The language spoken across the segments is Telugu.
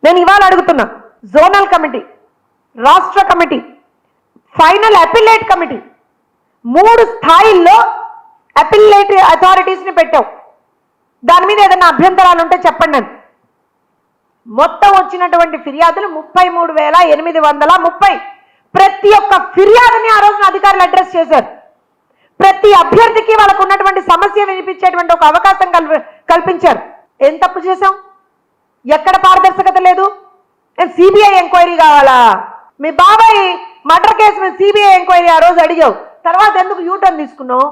నేను ఇవాళ అడుగుతున్నా, జోనల్ కమిటీ, రాష్ట్ర కమిటీ, ఫైనల్ అపిలేట్ కమిటీ, 3 స్థాయిల్లో అపిలేట్ అథారిటీస్ని పెట్టావు. దాని మీద ఏదైనా అభ్యంతరాలు ఉంటే చెప్పండి అని. మొత్తం వచ్చినటువంటి ఫిర్యాదులు 33,830. ప్రతి ఒక్క ఫిర్యాదుని ఆ రోజున అధికారులు అడ్రస్ చేశారు. ప్రతి అభ్యర్థికి వాళ్ళకు ఉన్నటువంటి సమస్య వినిపించేటువంటి ఒక అవకాశం కల్పించారు. ఏం తప్పు చేశాం? ఎక్కడ పారదర్శకత లేదు? సిబిఐ ఎంక్వైరీ కావాలా? మీ బాబాయ్ మర్డర్ కేసు మీద సిబిఐ ఎంక్వైరీ ఆ రోజు అడిగావు. తర్వాత ఎందుకు యూటర్న్ తీసుకున్నావు?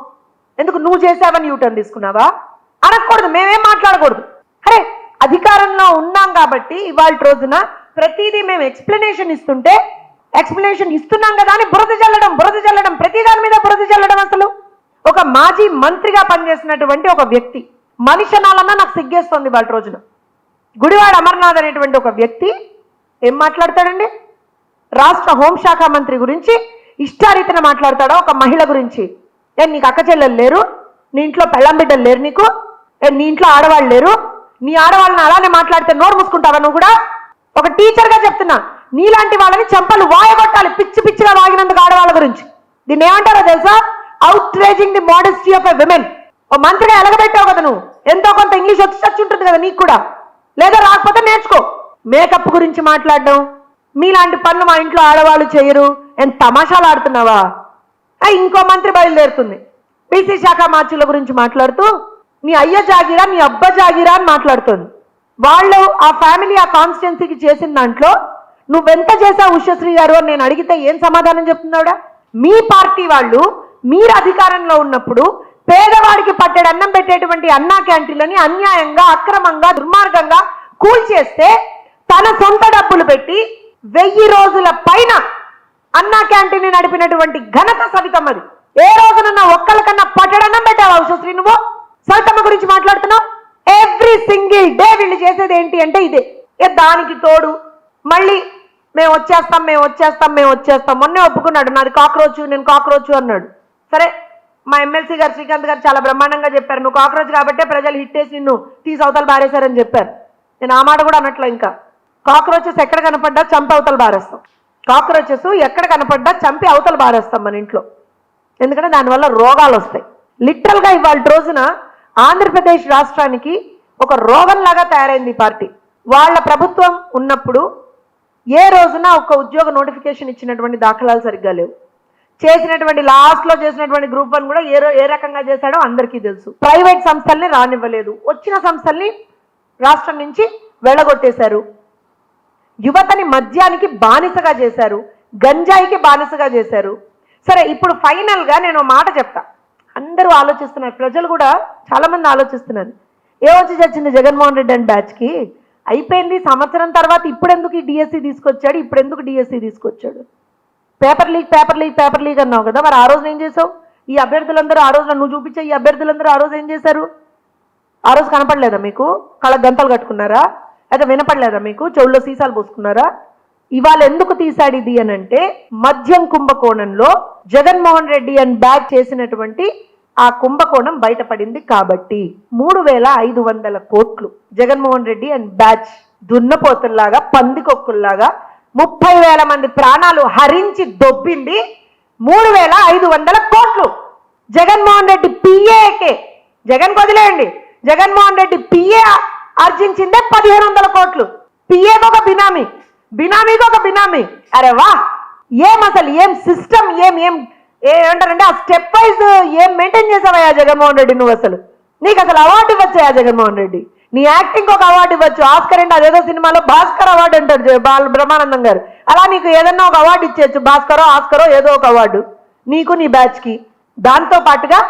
ఎందుకు నువ్వు చేసావని యూటర్న్ తీసుకున్నావా? అనకూడదు, మేమేం మాట్లాడకూడదు. అరే, అధికారంలో ఉన్నాం కాబట్టి ఇవాళ రోజున ప్రతిదీ మేము ఎక్స్ప్లెనేషన్ ఇస్తుంటే, ఎక్స్ప్లెనేషన్ ఇస్తున్నాం కదా అని బురద చల్లడం, ప్రతి దాని మీద బురద చల్లడం. అసలు ఒక మాజీ మంత్రిగా పనిచేసినటువంటి ఒక వ్యక్తి మనిషి అనాలన్నా నాకు సిగ్గేస్తుంది. వాళ్ళ రోజున గుడివాడ అమర్నాథ్ అనేటువంటి ఒక వ్యక్తి ఏం మాట్లాడతాడండి? రాష్ట్ర హోంశాఖ మంత్రి గురించి ఇష్టారీతిన మాట్లాడతాడా? ఒక మహిళ గురించి, నీకు అక్క చెల్లెలు లేరు, నీ ఇంట్లో పెళ్ళం బిడ్డలు లేరు, నీకు నీ ఇంట్లో ఆడవాళ్ళు లేరు, నీ ఆడవాళ్ళని అలానే మాట్లాడితే నోరు మూసుకుంటావా నువ్వు కూడా? ఒక టీచర్గా చెప్తున్నా, నీలాంటి వాళ్ళని చంపలు వాయగొట్టాలి, పిచ్చిగా వాగినందుకు ఆడవాళ్ళ గురించి. దీన్ని ఏమంటారో తెలుసా? Outraging the modesty of a women. ఓ మంత్రిగా ఎలగబెట్టావు కదా నువ్వు, ఎంతో కొంత ఇంగ్లీష్ వచ్చి ఉంటుంది కదా నీకు కూడా, లేదా రాకపోతే నేర్చుకో. మేకప్ గురించి మాట్లాడడం, మీలాంటి పనులు మా ఇంట్లో ఆడవాళ్ళు చేయరు, ఎంత తమాషాలు ఆడుతున్నావా? ఇంకో మంత్రి బయలుదేరుతుంది, బీసీ శాఖ మార్చుల గురించి మాట్లాడుతూ నీ అయ్య జాగిరా, నీ అబ్బ జాగిరా అని మాట్లాడుతుంది. వాళ్ళు ఆ ఫ్యామిలీ ఆ కాన్స్టిట్యున్సీకి చేసిన దాంట్లో నువ్వెంత చేశావు ఉషశ్రీ గారు అని నేను అడిగితే ఏం సమాధానం చెప్తున్నావుడా? మీ పార్టీ వాళ్ళు మీరు అధికారంలో ఉన్నప్పుడు పేదవాడికి పట్టెడు అన్నం పెట్టేటువంటి అన్నా క్యాంటీన్లని అన్యాయంగా, అక్రమంగా, దుర్మార్గంగా కూల్చేస్తే తన సొంత డబ్బులు పెట్టి 1000 రోజుల పైన అన్నా క్యాంటీన్ నడిపినటువంటి ఘనత సవితమ్మది. ఏ రోజునన్నా ఒక్కరికన్నా పట్టెడన్నం పెట్టావా ఉషశ్రీ? నువ్వు సవితమ్మ గురించి మాట్లాడుతున్నావు. ఎవ్రీ సింగిల్ డే వీళ్ళు చేసేది ఏంటి అంటే ఇదే. దానికి తోడు మళ్ళీ మేము వచ్చేస్తాం. మొన్నే ఒప్పుకున్నాడు, నాది కాక్రోచ్, నేను కాక్రోచ్ అన్నాడు. సరే, మా ఎమ్మెల్సీ గారు శ్రీకాంత్ గారు చాలా బ్రహ్మాండంగా చెప్పారు, నువ్వు కాక్రోచ్ కాబట్టే ప్రజలు హిట్ వేసి నిన్ను తీసి అవతల బారేశారని చెప్పారు. నేను ఆ మాట కూడా అన్నట్లే. ఇంకా కాక్రోచెస్ ఎక్కడ కనపడ్డా చంపి అవతల బారేస్తాం. కాక్రోచెస్ ఎక్కడ కనపడ్డా చంపి అవతల బారేస్తాం మన ఇంట్లో. ఎందుకంటే దానివల్ల రోగాలు వస్తాయి. లిటరల్గా ఇవాళ రోజున ఆంధ్రప్రదేశ్ రాష్ట్రానికి ఒక రోగంలాగా తయారైంది ఈ పార్టీ. వాళ్ళ ప్రభుత్వం ఉన్నప్పుడు ఏ రోజున ఒక ఉద్యోగ నోటిఫికేషన్ ఇచ్చినటువంటి దాఖలాలు సరిగ్గా లేవు. చేసినటువంటి లాస్ట్లో చేసినటువంటి గ్రూప్ 1 కూడా ఏ రకంగా చేశాడో అందరికీ తెలుసు. ప్రైవేట్ సంస్థల్ని రానివ్వలేదు, వచ్చిన సంస్థల్ని రాష్ట్రం నుంచి వెళ్ళగొట్టేశారు. యువతని మద్యానికి బానిసగా చేశారు, గంజాయికి బానిసగా చేశారు. సరే, ఇప్పుడు ఫైనల్గా నేను మాట చెప్తా. అందరూ ఆలోచిస్తున్నారు, ప్రజలు కూడా చాలామంది ఆలోచిస్తున్నారు, ఏమొచ్చి చచ్చింది జగన్మోహన్ రెడ్డి అండ్ బ్యాచ్కి? అయిపోయింది సంవత్సరం తర్వాత ఇప్పుడెందుకు ఈ డిఎస్సి తీసుకొచ్చాడు, ఇప్పుడెందుకు డిఎస్సి తీసుకొచ్చాడు? పేపర్ లీక్ అన్నావు కదా, మరి ఆ రోజున ఏం చేసావు? ఈ అభ్యర్థులందరూ ఆ రోజున నువ్వు చూపించే ఈ అభ్యర్థులందరూ ఆ రోజు ఏం చేశారు? ఆ రోజు కనపడలేదా మీకు? కళ్ళ గంతలు కట్టుకున్నారా? అయితే వినపడలేదా మీకు? చెవుల్లో సీసాలు పోసుకున్నారా? ఇవాళ ఎందుకు తీశాడు ఇది అని అంటే, మద్యం కుంభకోణంలో జగన్మోహన్ రెడ్డి అండ్ బ్యాచ్ చేసినటువంటి ఆ కుంభకోణం బయటపడింది కాబట్టి 3,500 కోట్లు జగన్మోహన్ రెడ్డి అండ్ బ్యాచ్ దున్నపోతుల్లాగా, పందికొక్కుల్లాగా 30,000 మంది ప్రాణాలు హరించి దొబ్బింది 3,500 కోట్లు. జగన్మోహన్ రెడ్డి పిఏకే, జగన్ వదిలేయండి, జగన్మోహన్ రెడ్డి పిఏ ఆర్జించిందే 1,500 కోట్లు. పిఏకి ఒక బినామీ, బినామీకి ఒక బినామీ. అరే వా, ఏం అసలు ఏం సిస్టమ్, ఏమంటారంటే ఆ స్టెప్ వైజ్ ఏం మెయింటైన్ చేసావయ్యా జగన్మోహన్ రెడ్డి నువ్వు? అసలు నీకు అసలు అవార్డు ఇవ్వచ్చా జగన్మోహన్ రెడ్డి? నీ యాక్టింగ్ ఒక అవార్డు ఇవ్వచ్చు, ఆస్కర్ అంటే అదేదో సినిమాలో భాస్కర్ అవార్డు అంటాడు బ్రహ్మానందం గారు, అలా నీకు ఏదన్నా ఒక అవార్డు ఇచ్చేయచ్చు, భాస్కరో ఆస్కరో ఏదో ఒక అవార్డు నీకు నీ బ్యాచ్కి. దాంతో పాటుగా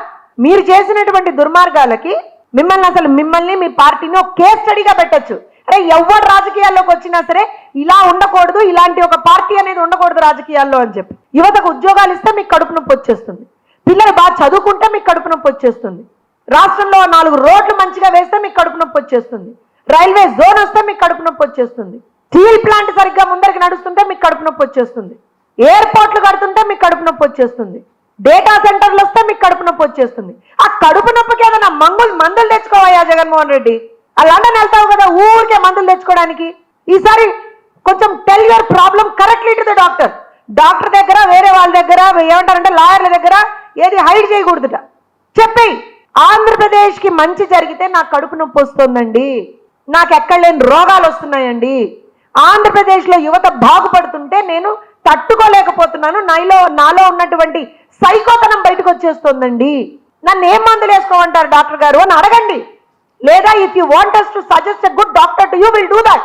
మీరు చేసినటువంటి దుర్మార్గాలకి మిమ్మల్ని మీ పార్టీని ఒక కేస్ స్టడీగా పెట్టచ్చు. అరే, ఎవరు రాజకీయాల్లోకి వచ్చినా సరే ఇలా ఉండకూడదు, ఇలాంటి ఒక పార్టీ అనేది ఉండకూడదు రాజకీయాల్లో అని చెప్పి. యువతకు ఉద్యోగాలు ఇస్తే మీకు కడుపు నొప్పి వచ్చేస్తుంది, పిల్లలు బాగా చదువుకుంటే మీకు కడుపు నొప్పి వచ్చేస్తుంది, రాష్ట్రంలో 4 రోడ్లు మంచిగా వేస్తే మీకు కడుపు నొప్పి వచ్చేస్తుంది, రైల్వే జోన్ వస్తే మీకు కడుపు నొప్పి వచ్చేస్తుంది, స్టీల్ ప్లాంట్ సరిగ్గా ముందరికి నడుస్తుంటే మీకు కడుపు నొప్పి వచ్చేస్తుంది, ఎయిర్పోర్ట్లు కడుతుంటే మీకు కడుపు నొప్పి వచ్చేస్తుంది, డేటా సెంటర్లు వస్తే మీకు కడుపు నొప్పి వచ్చేస్తుంది. ఆ కడుపు నొప్పికి ఏదైనా మందులు తెచ్చుకోవయ్యా జగన్మోహన్ రెడ్డి? ఆ లండన్ వెళ్తావు కదా ఊరికే మందులు తెచ్చుకోవడానికి. ఈసారి కొంచెం tell your problem correctly to the doctor. Doctor దగ్గర, వేరే వాళ్ళ దగ్గర, ఏమంటారంటే లాయర్ల దగ్గర ఏది హైడ్ చేయకూడదుట. చెప్పి ఆంధ్రప్రదేశ్కి మంచి జరిగితే నాకు కడుపు నొప్పి వస్తుందండి, నాకు ఎక్కడ లేని రోగాలు వస్తున్నాయండి, ఆంధ్రప్రదేశ్లో యువత బాగుపడుతుంటే నేను తట్టుకోలేకపోతున్నాను, నాలో ఉన్నటువంటి సైకోతనం బయటకు వచ్చేస్తుందండి, నన్ను ఏం మందులు వేసుకోమంటారు డాక్టర్ గారు అని అడగండి. లేదా if you want us to suggest a good doctor to you, will do that.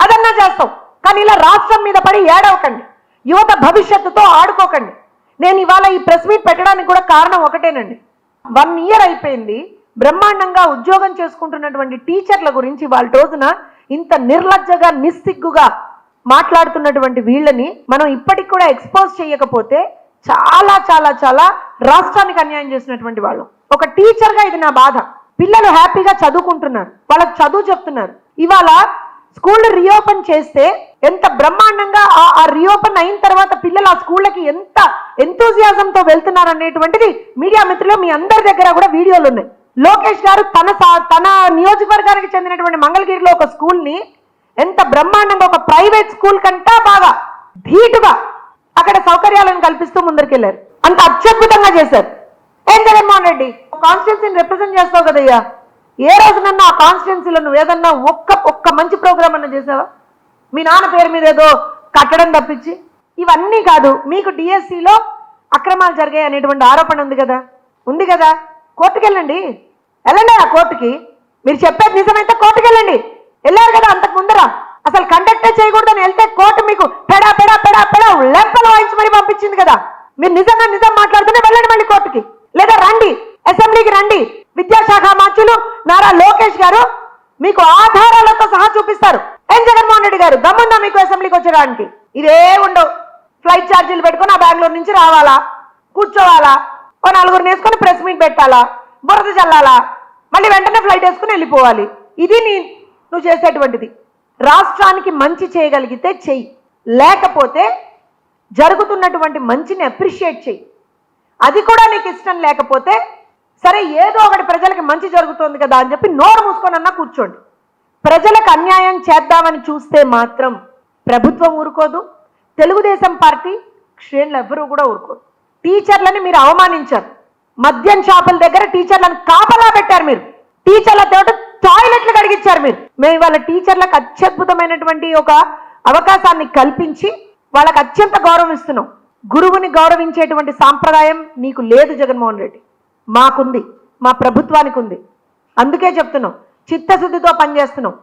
అదన్నా చేస్తాం. కానీ ఇలా రాష్ట్రం మీద పడి ఏడవకండి, యువత భవిష్యత్తుతో ఆడుకోకండి. నేను ఇవాళ ఈ ప్రెస్ మీట్ పెట్టడానికి కూడా కారణం ఒకటేనండి. 1 year అయిపోయింది, బ్రహ్మాండంగా ఉద్యోగం చేసుకుంటున్నటువంటి టీచర్ల గురించి వాళ్ళ రోజున ఇంత నిర్లజ్జగా నిస్సిగ్గుగా మాట్లాడుతున్నటువంటి వీళ్ళని మనం ఇప్పటికి కూడా ఎక్స్పోజ్ చేయకపోతే చాలా చాలా చాలా రాష్ట్రానికి అన్యాయం చేసినటువంటి వాళ్ళు. ఒక టీచర్గా ఇది నా బాధ. పిల్లలు హ్యాపీగా చదువుకుంటున్నారు, వాళ్ళకి చదువు చెప్తున్నారు. ఇవాళ స్కూల్ రీఓపెన్ చేస్తే ఎంత బ్రహ్మాండంగా ఆ రీఓపెన్ అయిన తర్వాత పిల్లలు ఆ స్కూళ్ళకి ఎంత ఎంతూజియాజంతో వెళ్తున్నారు అనేటువంటిది మీడియా మిత్రులు మీ అందరి దగ్గర కూడా వీడియోలు ఉన్నాయి. లోకేష్ గారు తన నియోజకవర్గానికి చెందినటువంటి మంగళగిరిలో ఒక స్కూల్ని ఎంత బ్రహ్మాండంగా, ఒక ప్రైవేట్ స్కూల్ కంటా బాగా ధీటుగా అక్కడ సౌకర్యాలను కల్పిస్తూ ముందరికెళ్లారు. అంత అత్యద్భుతంగా చేశారు. ఏం జగన్మోహన్ రెడ్డి, కాన్స్టిట్యున్సీని రిప్రజెంట్ చేస్తావు కదయ్యా, ఏ రోజునన్నా ఆ కాన్స్టిట్యున్సీలో నువ్వు ఏదన్నా ఒక్క మంచి ప్రోగ్రామ్ అన్నా చేసావా? మీ నాన్న పేరు మీద ఏదో కట్టడం తప్పించి. ఇవన్నీ కాదు, మీకు డిఎస్సిలో అక్రమాలు జరిగాయి అనేటువంటి ఆరోపణ ఉంది కదా, కోర్టుకు వెళ్ళండి ఆ కోర్టుకి. మీరు చెప్పేది నిజమైతే కోర్టుకు వెళ్ళండి. వెళ్ళారు కదా అంతకు ముందర, అసలు కండక్టే చేయకూడదని వెళ్తే కోర్టు మీకు పెడా పెడా పెడా పెడా లెంపలు వాయించి మరీ పంపించింది కదా. మీరు నిజం మాట్లాడుతూనే వెళ్ళండి మళ్ళీ కోర్టుకి, లేదా రండి అసెంబ్లీకి రండి. విద్యాశాఖ మంత్రులు నారా లోకేష్ గారు మీకు ఆధారాలతో సహా చూపిస్తారు. ఏం జగన్మోహన్ రెడ్డి గారు దమ్ముందా మీకు అసెంబ్లీకి వచ్చేయడానికి? ఇదే ఉండవు. ఫ్లైట్ ఛార్జీలు పెట్టుకుని ఆ బెంగళూరు నుంచి రావాలా, కూర్చోవాలా, ఓ 4 వేసుకొని ప్రెస్ మీట్ పెట్టాలా, బురద చల్లాలా, మళ్ళీ వెంటనే ఫ్లైట్ వేసుకుని వెళ్ళిపోవాలి. ఇది నువ్వు చేసేటువంటిది. రాష్ట్రానికి మంచి చేయగలిగితే చెయ్యి, లేకపోతే జరుగుతున్నటువంటి మంచిని అప్రిషియేట్ చెయ్యి. అది కూడా నీకు ఇష్టం లేకపోతే సరే ఏదో ఒకటి ప్రజలకి మంచి జరుగుతుంది కదా అని చెప్పి నోరు మూసుకొనన్నా కూర్చోండి. ప్రజలకు అన్యాయం చేద్దామని చూస్తే మాత్రం ప్రభుత్వం ఊరుకోదు, తెలుగుదేశం పార్టీ శ్రేణులు ఎవ్వరూ కూడా ఊరుకోదు. టీచర్లని మీరు అవమానించారు, మద్యం షాపుల దగ్గర టీచర్లను కాపలా పెట్టారు, మీరు టీచర్లతో టాయిలెట్లు కడిగించారు. మేము ఇవాళ టీచర్లకు అత్యద్భుతమైనటువంటి ఒక అవకాశాన్ని కల్పించి వాళ్ళకి అత్యంత గౌరవం ఇస్తున్నాం. గురువుని గౌరవించేటువంటి సాంప్రదాయం నీకు లేదు జగన్మోహన్ రెడ్డి, మాకుంది, మా ప్రభుత్వానికి ఉంది. అందుకే చెప్తున్నాం, చిత్తశుద్ధితో పనిచేస్తున్నాం.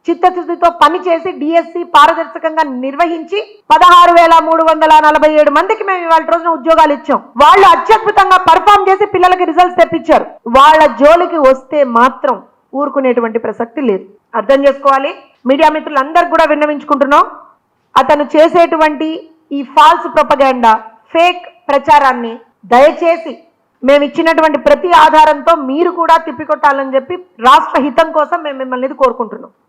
చిత్తశుద్ధితో పనిచేసి డిఎస్సి పారదర్శకంగా నిర్వహించి 16,347 మందికి మేము ఇవాళ రోజున ఉద్యోగాలు ఇచ్చాం. వాళ్ళు అత్యద్భుతంగా పర్ఫామ్ చేసి పిల్లలకి రిజల్ట్స్ తెప్పించారు. వాళ్ళ జోలికి వస్తే మాత్రం ఊరుకునేటువంటి ప్రసక్తి లేదు. అర్థం చేసుకోవాలి. మీడియా మిత్రులందరూ కూడా విన్నవించుకుంటున్నాం, అతను చేసేటువంటి ఈ ఫాల్స్ ప్రొపగాండా, ఫేక్ ప్రచారాన్ని దయచేసి మేము ఇచ్చినటువంటి ప్రతి ఆధారంతో మీరు కూడా తిప్పికొట్టాలని చెప్పి రాష్ట్ర హితం కోసం మేము మిమ్మల్ని కోరుకుంటున్నాం.